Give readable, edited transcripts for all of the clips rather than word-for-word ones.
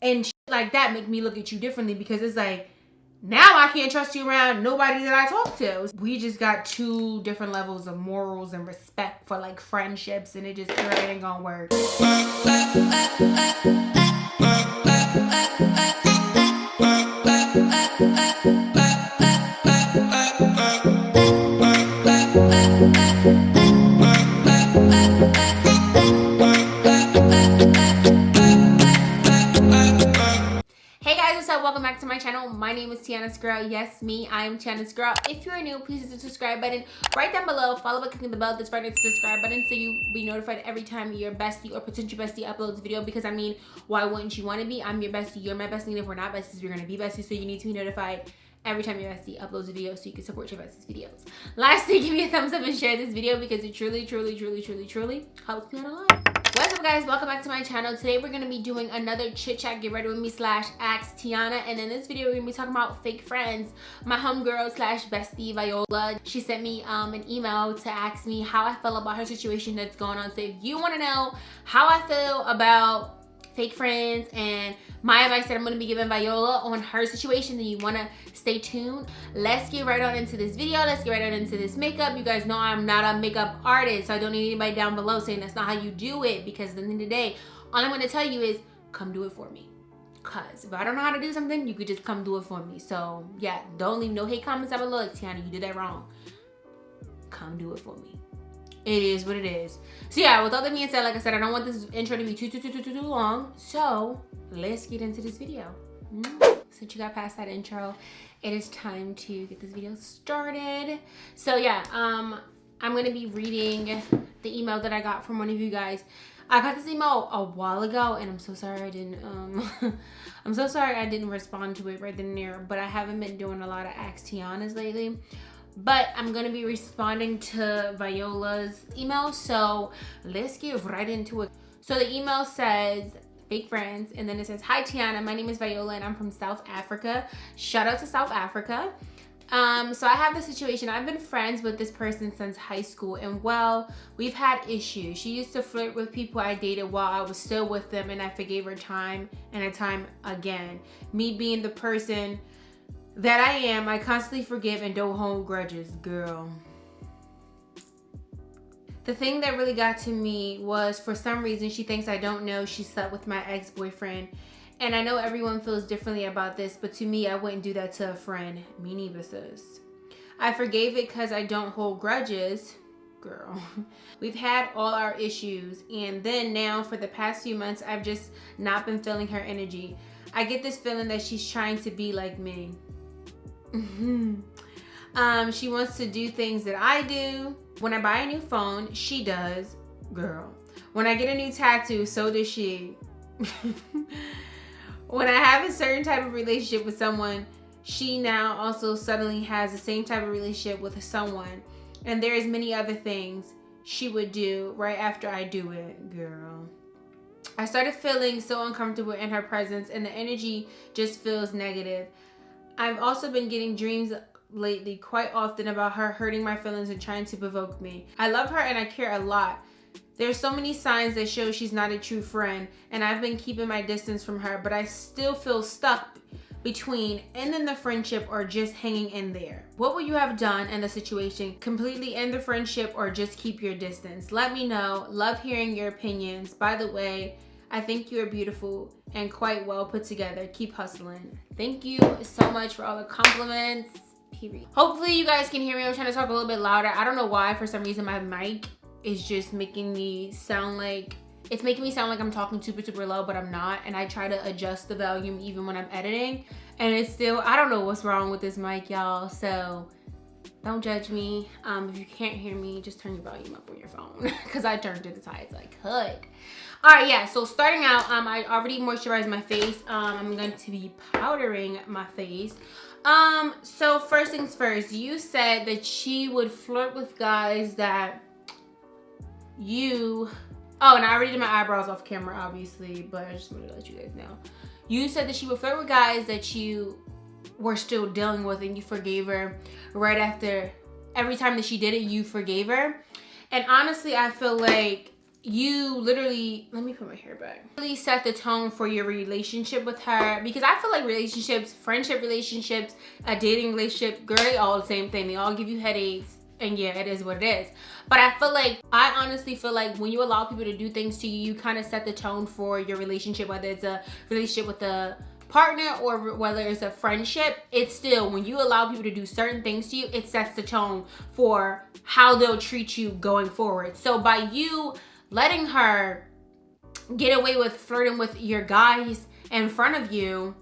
and shit like that make me look at you differently, because it's like, now I can't trust you around nobody that I talk to. We just got two different levels of morals and respect for like friendships, and it ain't gonna work. Hey guys, what's up? Welcome back to my channel. My name is Tianna Squarrel. Yes, me. I am Tianna Squarrel. If you are new, please hit the subscribe button right down below. Follow by clicking the bell that's right next to the subscribe button so you be notified every time your bestie or potential bestie uploads a video. Because I mean, why wouldn't you want to be? I'm your bestie. You're my bestie. And if we're not besties, we're gonna be besties. So you need to be notified every time your bestie uploads a video so you can support your bestie's videos. Lastly, give me a thumbs up and share this video because it truly helps me out a lot. What's up guys, welcome back to my channel. Today we're going to be doing another chit chat get ready with me / ask Tianna, and in this video we're going to be talking about fake friends. My homegirl / bestie Viola, she sent me an email to ask me how I feel about her situation that's going on. So if you want to know how I feel about fake friends and my advice that I'm going to be giving Viola on her situation, then you want to stay tuned. Let's get right on into this video. Let's get right on into this makeup. You guys know I'm not a makeup artist, so I don't need anybody down below saying that's not how you do it, because at the end of the day, all I'm going to tell you is come do it for me. Because if I don't know how to do something, you could just come do it for me. So yeah, don't leave no hate comments down below like, Tianna, you did that wrong. Come do it for me. It is what it is. So yeah, with all that being said, like I said, I don't want this intro to be too long. So let's get into this video. Since you got past that intro, it is time to get this video started. So yeah, I'm gonna be reading the email that I got from one of you guys. I got this email a while ago, and I'm so sorry I didn't I'm so sorry I didn't respond to it right then and there, but I haven't been doing a lot of Ask Tiannas lately. But I'm going to be responding to Viola's email, so let's get right into it. So the email says, fake friends, and then it says, hi Tianna, my name is Viola and I'm from South Africa. Shout out to South Africa. So I have the situation. I've been friends with this person since high school, and well, we've had issues. She used to flirt with people I dated while I was still with them, and I forgave her time and time again. Me being the person that I am, I constantly forgive and don't hold grudges, girl. The thing that really got to me was, for some reason, she thinks I don't know she slept with my ex-boyfriend. And I know everyone feels differently about this, but to me, I wouldn't do that to a friend. Me neither, sis. I forgave it because I don't hold grudges. Girl. We've had all our issues, and then now for the past few months, I've just not been feeling her energy. I get this feeling that she's trying to be like me. She wants to do things that I do. When I buy a new phone, she does. Girl. When I get a new tattoo, so does she. When I have a certain type of relationship with someone, she now also suddenly has the same type of relationship with someone. And there's many other things she would do right after I do it, girl. I started feeling so uncomfortable in her presence, and the energy just feels negative. I've also been getting dreams lately quite often about her hurting my feelings and trying to provoke me. I love her and I care a lot. There's so many signs that show she's not a true friend, and I've been keeping my distance from her, but I still feel stuck between ending the friendship or just hanging in there. What would you have done in the situation? Completely end the friendship or just keep your distance? Let me know. Love hearing your opinions. By the way, I think you are beautiful and quite well put together. Keep hustling. Thank you so much for all the compliments. Period. Hopefully you guys can hear me. I'm trying to talk a little bit louder. I don't know why. For some reason my mic is just making me sound like, it's making me sound like I'm talking super low, but I'm not. And I try to adjust the volume even when I'm editing, and it's still, I don't know what's wrong with this mic, y'all. So don't judge me. If you can't hear me, just turn your volume up on your phone, because I turned it as high as I could. All right, yeah, so starting out, I already moisturized my face. I'm going to be powdering my face. So first things first, you said that she would flirt with guys that you, oh, and I already did my eyebrows off camera, obviously, but I just wanted to let you guys know. You said that she would flirt with guys that you were still dealing with, and you forgave her right after, every time that she did it, you forgave her. And honestly, I feel like you literally, let me put my hair back, really set the tone for your relationship with her. Because I feel like relationships, friendship relationships, a dating relationship, girl, they all the same thing. They all give you headaches. And yeah, it is what it is. But I honestly feel like when you allow people to do things to you, you kind of set the tone for your relationship, whether it's a relationship with a partner or whether it's a friendship. It's still, when you allow people to do certain things to you, it sets the tone for how they'll treat you going forward. So by you letting her get away with flirting with your guys in front of you,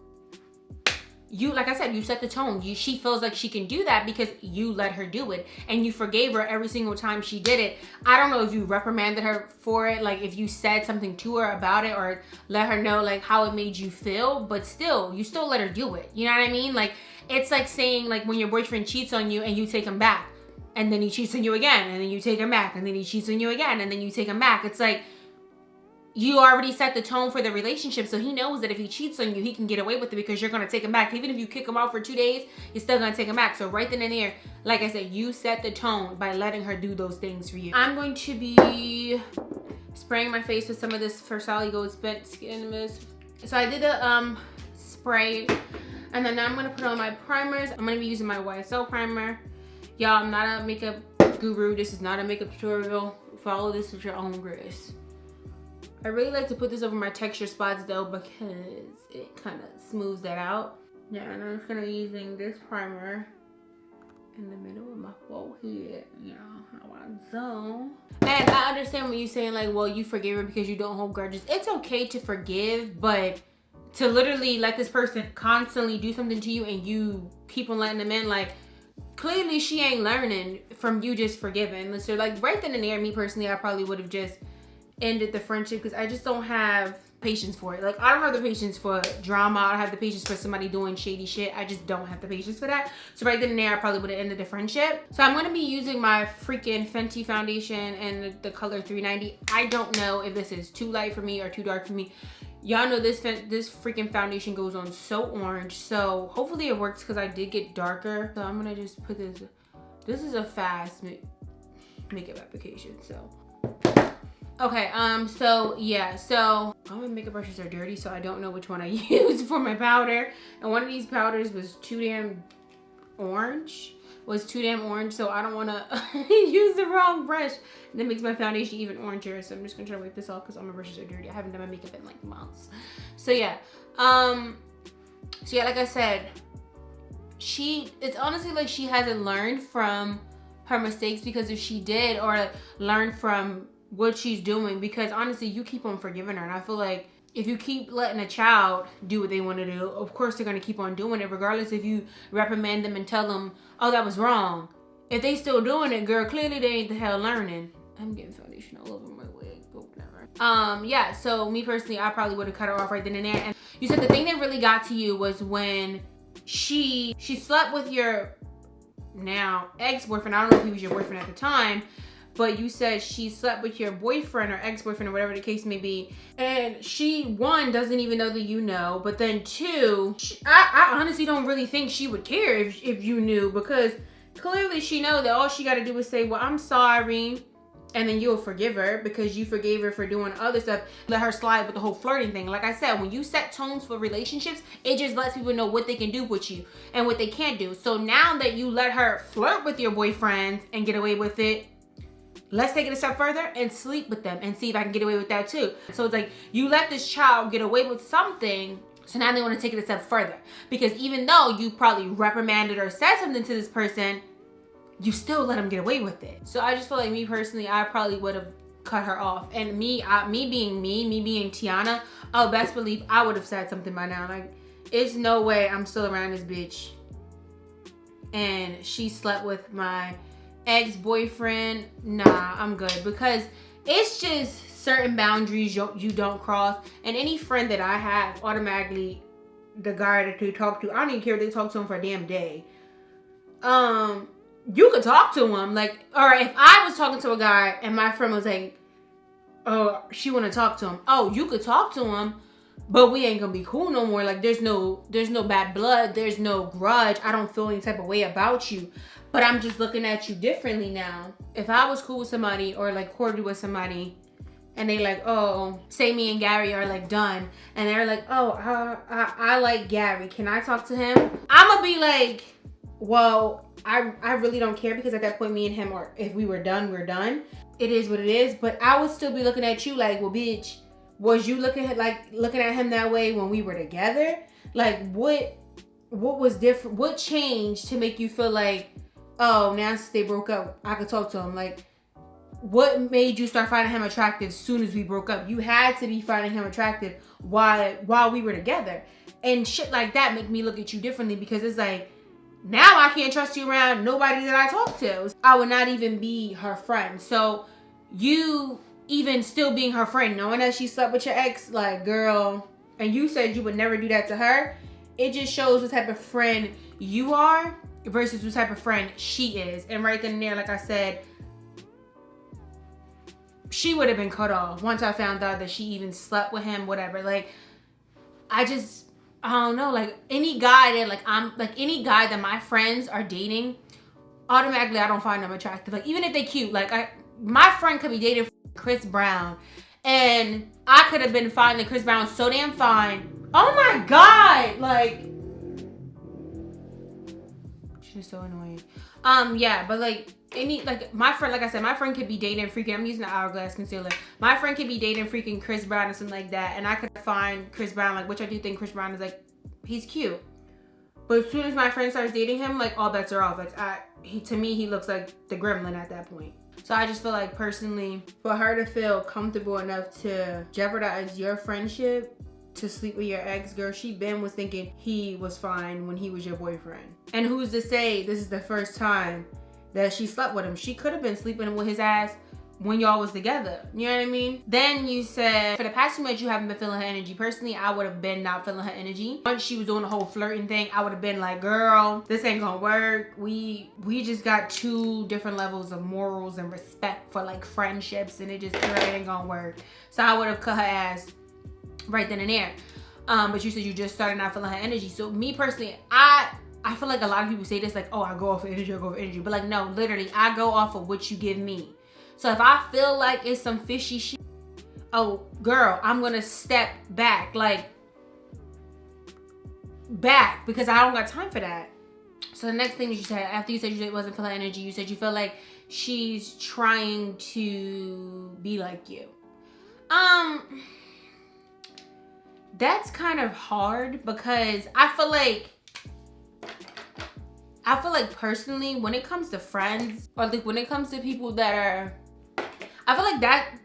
you, like I said, you set the tone. She feels like she can do that because you let her do it and you forgave her every single time she did it. I don't know if you reprimanded her for it, like if you said something to her about it or let her know like how it made you feel, but still, you still let her do it. You know what I mean? Like, it's like saying like when your boyfriend cheats on you and you take him back and then he cheats on you again and then you take him back and then he cheats on you again and then you take him back. It's like, you already set the tone for the relationship, so he knows that if he cheats on you, he can get away with it because you're going to take him back. Even if you kick him out for 2 days, you're still going to take him back. So right then and there, like I said, you set the tone by letting her do those things for you. I'm going to be spraying my face with some of this Versali Gold Spent Skin Mist. So I did a spray, and then now I'm going to put on my primers. I'm going to be using my YSL primer. Y'all, I'm not a makeup guru. This is not a makeup tutorial. Follow this with your own grace. I really like to put this over my texture spots though because it kind of smooths that out. Yeah, and I'm just gonna be using this primer in the middle of my forehead. You know how I zone. And I understand when you're saying like, well, you forgive her because you don't hold grudges. It's okay to forgive, but to literally let this person constantly do something to you and you keep on letting them in, like, clearly she ain't learning from you just forgiving. So like right then and there, me personally, I probably would have just ended the friendship because I just don't have patience for it. Like, I don't have the patience for drama. I don't have the patience for somebody doing shady shit. I just don't have the patience for that. So right then and there, I probably would have ended the friendship. So I'm going to be using my freaking Fenty foundation in the color 390. I don't know if this is too light for me or too dark for me. Y'all know this freaking foundation goes on so orange. So hopefully it works because I did get darker. So I'm going to just put this. This is a fast makeup application. So okay, so yeah, so all my makeup brushes are dirty, so I don't know which one I used for my powder. And one of these powders was too damn orange, so I don't wanna use the wrong brush. That makes my foundation even oranger, so I'm just gonna try to wipe this off because all my brushes are dirty. I haven't done my makeup in like months. So yeah, like I said, it's honestly like she hasn't learned from her mistakes, because if she did, or like learned from what she's doing, because honestly you keep on forgiving her, and I feel like if you keep letting a child do what they want to do, of course they're going to keep on doing it, regardless if you reprimand them and tell them, oh, that was wrong. If they still doing it, girl, clearly they ain't the hell learning. I'm getting foundation all over my wig. Oh, never. Yeah, so me personally, I probably would have cut her off right then and there. And you said the thing that really got to you was when she slept with your now ex-boyfriend. I don't know if he was your boyfriend at the time, but you said she slept with your boyfriend or ex-boyfriend or whatever the case may be. And she, one, doesn't even know that you know. But then two, I honestly don't really think she would care if you knew, because clearly she knows that all she got to do is say, well, I'm sorry. And then you'll forgive her because you forgave her for doing other stuff. Let her slide with the whole flirting thing. Like I said, when you set tones for relationships, it just lets people know what they can do with you and what they can't do. So now that you let her flirt with your boyfriend and get away with it, let's take it a step further and sleep with them and see if I can get away with that too. So it's like you let this child get away with something, so now they want to take it a step further. Because even though you probably reprimanded or said something to this person, you still let them get away with it. So I just feel like me personally, I probably would have cut her off. And me being Tianna, oh, best believe I would have said something by now. Like, it's no way I'm still around this bitch and she slept with my ex-boyfriend. Nah, I'm good, because it's just certain boundaries you don't cross. And any friend that I have, automatically the guy that they talk to, I don't even care if they talk to him for a damn day. You could talk to him, like, or if I was talking to a guy and my friend was like, oh, she want to talk to him, oh, you could talk to him, but we ain't gonna be cool no more. Like, there's no bad blood, there's no grudge, I don't feel any type of way about you, but I'm just looking at you differently now. If I was cool with somebody or like cordial with somebody and they like, oh, say me and Gary are like done, and they're like, oh, I like Gary, can I talk to him? I'm gonna be like, well, I really don't care, because at that point me and him, or if we were done, we're done. It is what it is. But I would still be looking at you like, well, bitch, was you looking at him that way when we were together? Like, what was different? What changed to make you feel like, oh, now since they broke up, I could talk to him? Like, what made you start finding him attractive as soon as we broke up? You had to be finding him attractive while we were together. And shit like that make me look at you differently, because it's like, now I can't trust you around nobody that I talk to. I would not even be her friend. So you even still being her friend, knowing that she slept with your ex, like, girl, and you said you would never do that to her, it just shows what type of friend you are versus what type of friend she is. And right then and there, like I said, she would have been cut off once I found out that she even slept with him, whatever. Like, I don't know, like, any guy that my friends are dating, automatically I don't find them attractive. Like, even if they cute, like, my friend could be dating Chris Brown, and I could have been finding Chris Brown so damn fine. Oh my God, like, she's so annoying. Yeah, but like, my friend, like I said, my friend could be dating freaking, I'm using the Hourglass concealer. My friend could be dating freaking Chris Brown or something like that, and I could find Chris Brown, like, which I do think Chris Brown is, like, he's cute. But as soon as my friend starts dating him, like, all bets are off. Like, to me, he looks like the Gremlin at that point. So I just feel like, personally, for her to feel comfortable enough to jeopardize your friendship to sleep with your ex, girl, she was thinking he was fine when he was your boyfriend. And who's to say this is the first time that she slept with him? She could have been sleeping with his ass when y'all was together. You know what I mean? Then you said, for the past 2 months, you haven't been feeling her energy. Personally, I would have been not feeling her energy. Once she was doing the whole flirting thing, I would have been like, girl, this ain't gonna work. We just got 2 different levels of morals and respect for, like, friendships, and it ain't gonna work. So I would have cut her ass right then and there. But you said you just started not feeling her energy. So me personally, I feel like a lot of people say this, like, oh, I go off of energy, I go off of energy. But like, no, literally, I go off of what you give me. So if I feel like it's some fishy shit, oh, girl, I'm gonna step back, because I don't got time for that. So the next thing that you said, after you said you wasn't feeling energy, you said you feel like she's trying to be like you. That's kind of hard, because I feel like personally, when it comes to friends, or like when it comes to people that are, I feel like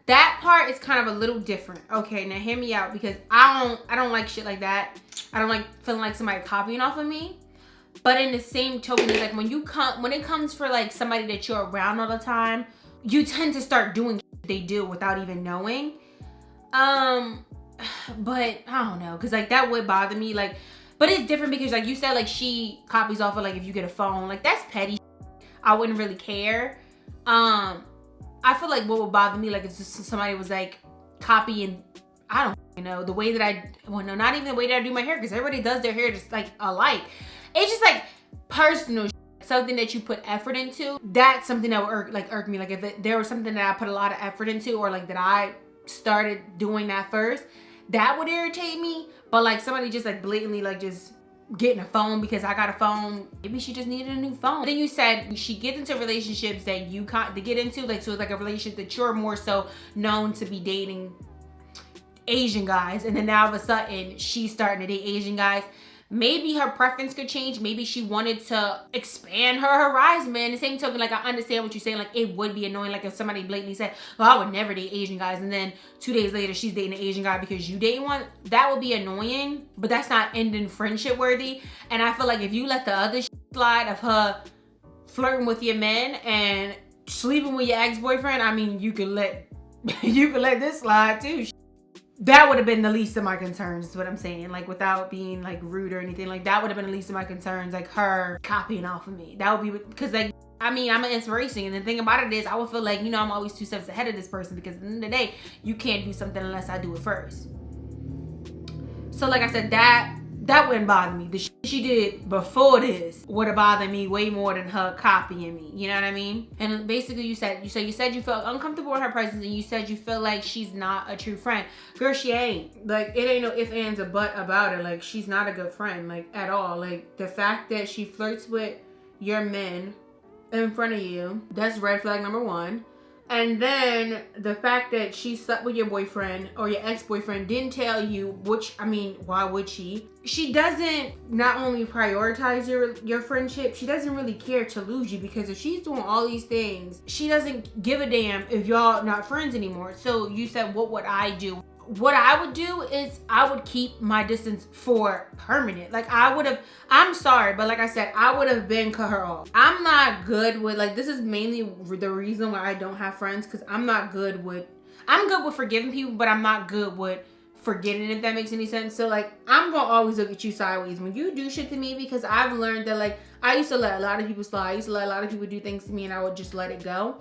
that part is kind of a little different. Okay, now hear me out, because I don't like shit like that. I don't like feeling like somebody copying off of me. But in the same token, it's like when it comes for like somebody that you're around all the time, you tend to start doing shit they do without even knowing. But I don't know, because like that would bother me. Like, but it's different, because like you said, like, she copies off of, like, if you get a phone, like, that's petty. I wouldn't really care. I feel like what would bother me, like, if somebody was like copying, I don't know, the way that not even the way that I do my hair, because everybody does their hair just like alike. It's just like personal, something that you put effort into. That's something that would irk me. Like, if there was something that I put a lot of effort into, or like that I started doing that first, that would irritate me. But like somebody just like blatantly like just getting a phone because I got a phone, maybe she just needed a new phone. Then you said she gets into relationships that you can't get into, like, so it's like a relationship that you're more so known to be dating Asian guys, and then now all of a sudden she's starting to date Asian guys. Maybe her preference could change. Maybe she wanted to expand her horizon, man. The same token, like, I understand what you're saying. Like, it would be annoying, like, if somebody blatantly said, well, I would never date Asian guys, and then 2 days later she's dating an Asian guy because you dating one. That would be annoying, but that's not ending friendship worthy. And I feel like if you let the other slide of her flirting with your men and sleeping with your ex-boyfriend, I mean, you could let this slide too. That would have been the least of my concerns, is what I'm saying. Like, without being like rude or anything, like, that would have been the least of my concerns, like her copying off of me. That would be, because like, I mean, I'm an inspiration, and the thing about it is, I would feel like, you know, I'm always 2 steps ahead of this person, because at the end of the day, you can't do something unless I do it first. So like I said, that that wouldn't bother me. The shit she did before this would have bothered me way more than her copying me. You know what I mean? And basically you said you felt uncomfortable with her presence, and you said you feel like she's not a true friend. Girl, she ain't. Like, it ain't no ifs, ands, or but about it. Like, she's not a good friend, like, at all. Like, the fact that she flirts with your men in front of you, that's red flag number 1. And then the fact that she slept with your boyfriend or your ex-boyfriend, didn't tell you, which, I mean, why would she? She doesn't not only prioritize your friendship, she doesn't really care to lose you, because if she's doing all these things, she doesn't give a damn if y'all not friends anymore. So you said, what would I do? What I would do is I would keep my distance for permanent. Like, I'm sorry, but like I said, I would have been cut her off. I'm not good with, like, this is mainly the reason why I don't have friends, because I'm good with forgiving people, but I'm not good with forgetting, if that makes any sense. So, like, I'm gonna always look at you sideways when you do shit to me, because I've learned that, like, I used to let a lot of people slide. I used to let a lot of people do things to me, and I would just let it go.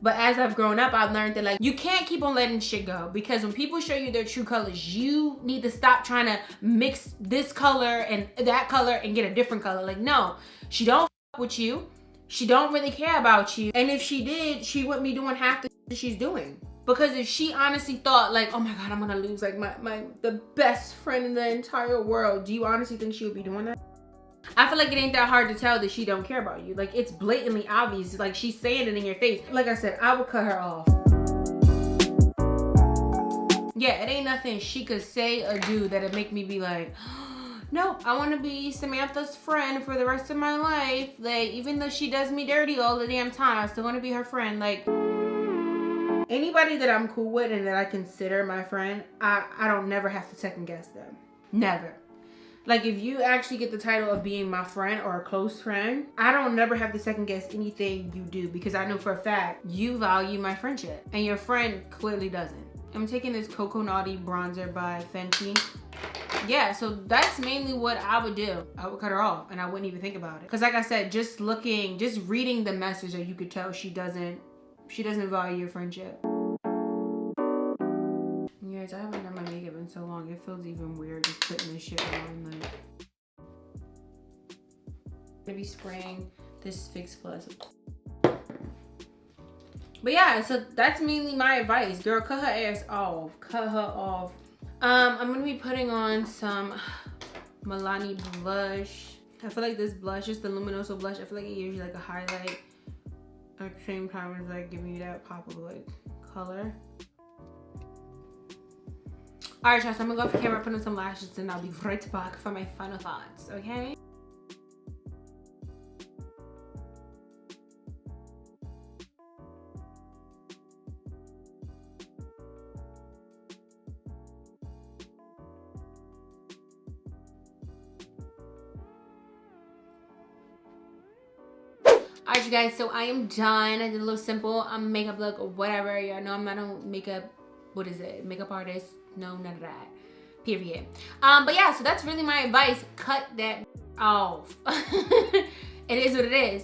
But as I've grown up, I've learned that, like, you can't keep on letting shit go, because when people show you their true colors, you need to stop trying to mix this color and that color and get a different color. Like, no, she don't fuck with you. She don't really care about you. And if she did, she wouldn't be doing half the shit she's doing. Because if she honestly thought, like, oh my God, I'm gonna lose, like, the best friend in the entire world, do you honestly think she would be doing that? I feel like it ain't that hard to tell that she don't care about you. Like, it's blatantly obvious. Like, she's saying it in your face. Like I said, I would cut her off. Yeah, it ain't nothing she could say or do that'd make me be like, no, I want to be Samantha's friend for the rest of my life. Like, even though she does me dirty all the damn time, I still want to be her friend. Like, anybody that I'm cool with and that I consider my friend, I don't never have to second guess them. Never. Like, if you actually get the title of being my friend or a close friend, I don't never have to second guess anything you do, because I know for a fact you value my friendship and your friend clearly doesn't. I'm taking this Cocoa Naughty bronzer by Fenty. Yeah, so that's mainly what I would do. I would cut her off and I wouldn't even think about it. Because like I said, just reading the message, that you could tell she doesn't value your friendship. Guys, I haven't done my makeup in so long. It feels even weird just putting this shit on. Like, I'm gonna be spraying this Fix Plus. But yeah, so that's mainly my advice. Girl, cut her ass off. Cut her off. I'm gonna be putting on some Milani blush. I feel like this blush, just the Luminoso blush, I feel like it gives you like a highlight at the same time as like giving you that pop of like color. Alright, guys, I'm gonna go off camera, put on some lashes, and I'll be right back for my final thoughts, okay? Alright, you guys, so I am done. I did a little simple makeup look or whatever. Y'all know I'm not a makeup, makeup artist. No, none of that. Period. But yeah, so that's really my advice. Cut that off. It is what it is.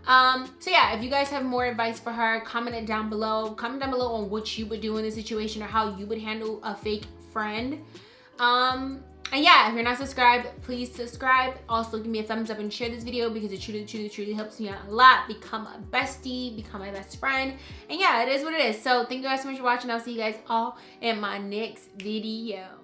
So yeah, if you guys have more advice for her, comment it down below. Comment down below on what you would do in this situation or how you would handle a fake friend. And yeah, if you're not subscribed, please subscribe. Also, give me a thumbs up and share this video, because it truly helps me out a lot. Become a bestie, become my best friend. And yeah, it is what it is. So thank you guys so much for watching. I'll see you guys all in my next video.